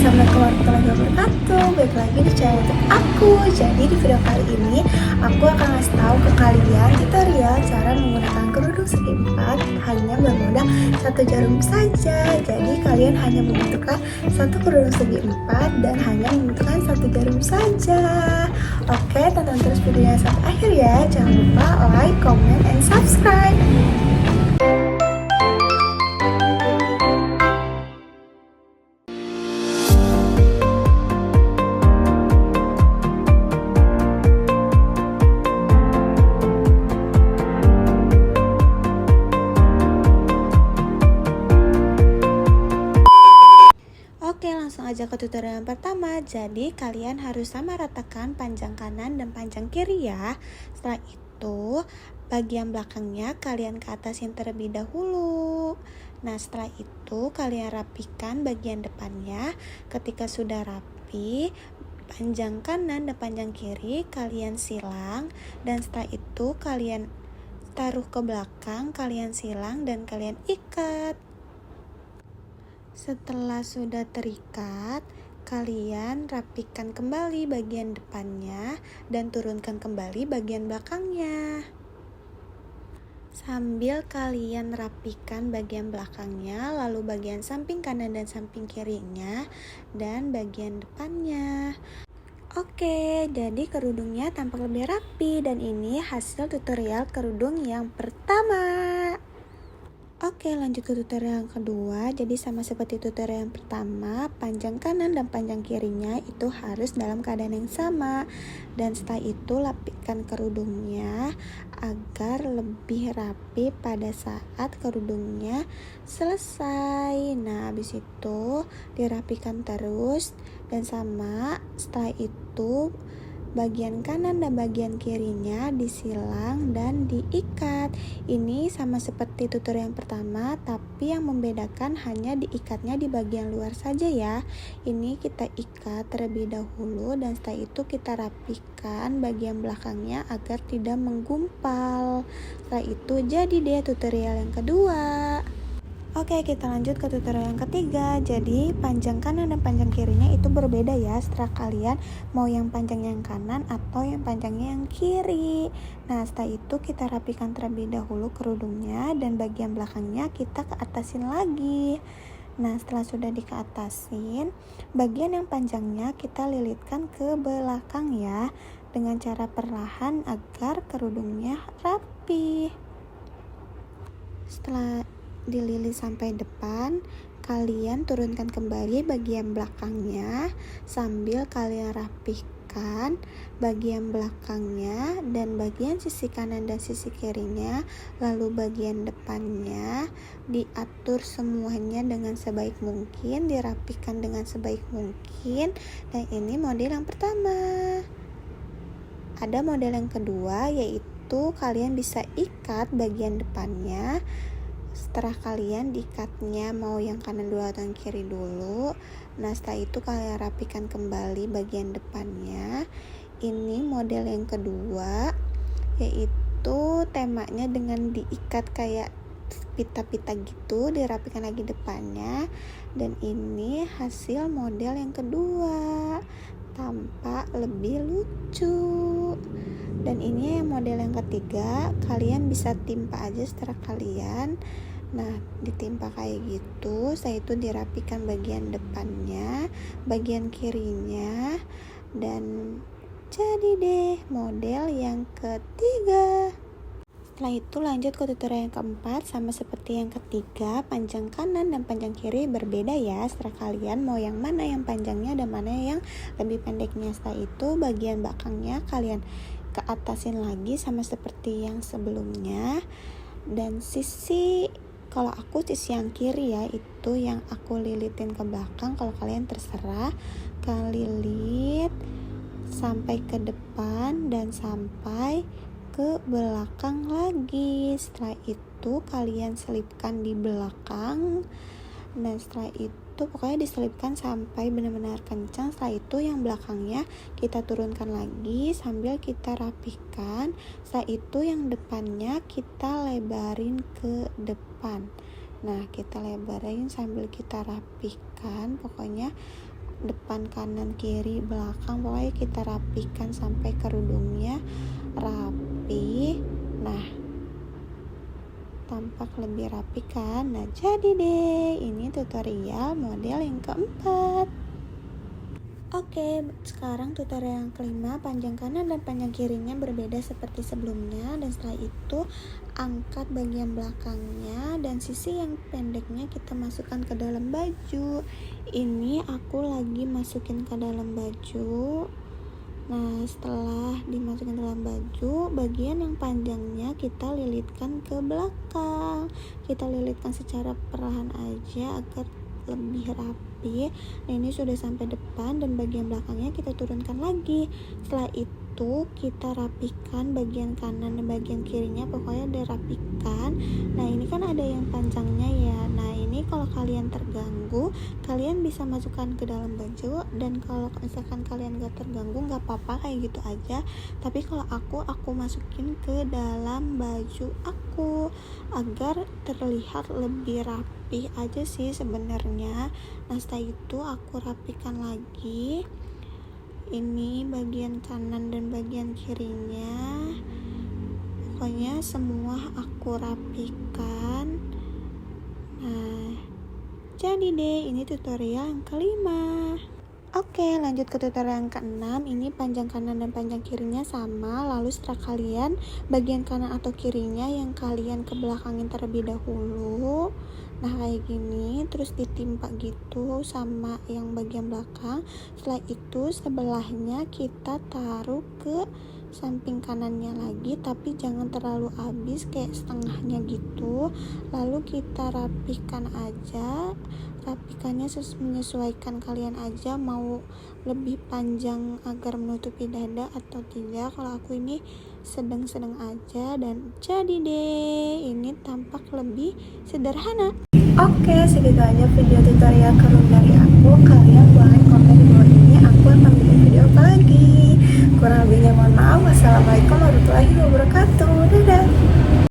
Assalamualaikum warahmatullahi wabarakatuh. Balik lagi di channel YouTube aku. Jadi di video kali ini aku akan ngasih tahu ke kalian tutorial cara menggunakan kerudung segi empat hanya bermodal satu jarum saja. Jadi kalian hanya membutuhkan satu kerudung segi empat dan hanya membutuhkan satu jarum saja. Oke, tonton terus videonya sampai akhir ya. Jangan lupa like, comment, and subscribe. Oke, langsung aja ke tutorial yang pertama. Jadi kalian harus sama ratakan panjang kanan dan panjang kiri ya. Setelah itu bagian belakangnya kalian ke atasin terlebih dahulu. Nah, setelah itu kalian rapikan bagian depannya. Ketika sudah rapi, panjang kanan dan panjang kiri kalian silang, dan setelah itu kalian taruh ke belakang, kalian silang dan kalian ikat. Setelah sudah terikat, kalian rapikan kembali bagian depannya dan turunkan kembali bagian belakangnya. Sambil kalian rapikan bagian belakangnya, lalu bagian samping kanan dan samping kirinya, dan bagian depannya. Oke, jadi kerudungnya tampak lebih rapi, dan ini hasil tutorial kerudung yang pertama. Oke, lanjut ke tutorial yang kedua. Jadi sama seperti tutorial yang pertama, panjang kanan dan panjang kirinya itu harus dalam keadaan yang sama. Dan setelah itu lapikan kerudungnya agar lebih rapi pada saat kerudungnya selesai. Nah, habis itu dirapikan terus dan sama. Setelah itu bagian kanan dan bagian kirinya disilang dan diikat. Ini sama seperti tutorial yang pertama, tapi yang membedakan hanya diikatnya di bagian luar saja ya. Ini kita ikat terlebih dahulu dan setelah itu kita rapikan bagian belakangnya agar tidak menggumpal. Setelah itu jadi deh tutorial yang kedua. Oke, kita lanjut ke tutorial yang ketiga. Jadi panjang kanan dan panjang kirinya itu berbeda ya, setelah kalian mau yang panjangnya yang kanan atau yang panjangnya yang kiri. Nah, setelah itu kita rapikan terlebih dahulu kerudungnya dan bagian belakangnya kita ke atasin lagi. Nah, setelah sudah dikeatasin, bagian yang panjangnya kita lilitkan ke belakang ya, dengan cara perlahan agar kerudungnya rapi. Setelah dililit sampai depan, kalian turunkan kembali bagian belakangnya sambil kalian rapihkan bagian belakangnya dan bagian sisi kanan dan sisi kirinya, lalu bagian depannya diatur semuanya dengan sebaik mungkin, dirapikan dengan sebaik mungkin. Dan ini model yang pertama. Ada model yang kedua, yaitu kalian bisa ikat bagian depannya. Setelah kalian diikatnya mau yang kanan dulu atau yang kiri dulu. Nah, setelah itu kalian rapikan kembali bagian depannya. Ini model yang kedua, yaitu temanya dengan diikat kayak pita-pita gitu, dirapikan lagi depannya. Dan ini hasil model yang kedua, tampak lebih lucu. Dan ini yang model yang ketiga, kalian bisa timpa aja setelah kalian. Nah, ditimpa kayak gitu. Setelah itu dirapikan bagian depannya, bagian kirinya, dan jadi deh model yang ketiga. Setelah itu lanjut ke tutorial yang keempat. Sama seperti yang ketiga, panjang kanan dan panjang kiri berbeda ya. Setelah kalian mau yang mana yang panjangnya dan mana yang lebih pendeknya. Setelah itu bagian belakangnya kalian ke atasin lagi sama seperti yang sebelumnya. Dan sisi, kalau aku sisi yang kiri ya, itu yang aku lilitin ke belakang. Kalau kalian terserah, kalian lilit sampai ke depan dan sampai ke belakang lagi. Setelah itu kalian selipkan di belakang. Dan setelah itu pokoknya diselipkan sampai benar-benar kencang. Setelah itu yang belakangnya kita turunkan lagi sambil kita rapihkan. Setelah itu yang depannya kita lebarin ke depan. Nah, kita lebarin sambil kita rapihkan. Pokoknya depan, kanan, kiri, belakang, pokoknya kita rapikan sampai kerudungnya rapi. Nah, tampak lebih rapi kan? Nah, jadi deh, ini tutorial model yang keempat. Oke, sekarang tutorial yang kelima, panjang kanan dan panjang kirinya berbeda seperti sebelumnya, dan setelah itu angkat bagian belakangnya dan sisi yang pendeknya kita masukkan ke dalam baju. Ini aku lagi masukin ke dalam baju. Nah, setelah dimasukin dalam baju, bagian yang panjangnya kita lilitkan ke belakang. Kita lilitkan secara perlahan aja agar lebih rapi. Nah, ini sudah sampai depan dan bagian belakangnya kita turunkan lagi. Setelah itu kita rapikan bagian kanan dan bagian kirinya, pokoknya dirapikan. Nah, ini kan ada yang panjangnya ya. Nah, ini kalau kalian terganggu, kalian bisa masukkan ke dalam baju, dan kalau misalkan kalian gak terganggu, gak apa-apa kayak gitu aja. Tapi kalau aku masukin ke dalam baju aku agar terlihat lebih rapi aja sih sebenarnya. Nah, setelah itu aku rapikan lagi. Ini bagian kanan dan bagian kirinya, pokoknya semua aku rapikan. Nah, jadi deh, ini tutorial yang kelima. Oke, lanjut ke tutorial yang keenam. Ini panjang kanan dan panjang kirinya sama. Lalu setelah kalian bagian kanan atau kirinya yang kalian kebelakangin terlebih dahulu. Nah, kayak gini, terus ditimpa gitu sama yang bagian belakang. Setelah itu sebelahnya kita taruh ke samping kanannya lagi, tapi jangan terlalu habis, kayak setengahnya gitu. Lalu kita rapikan aja. Rapikannya menyesuaikan kalian aja, mau lebih panjang agar menutupi dada atau tidak. Kalau aku ini sedang-sedang aja, dan jadi deh, ini tampak lebih sederhana. Oke, segitu aja video tutorial kerudung dari aku. Kalian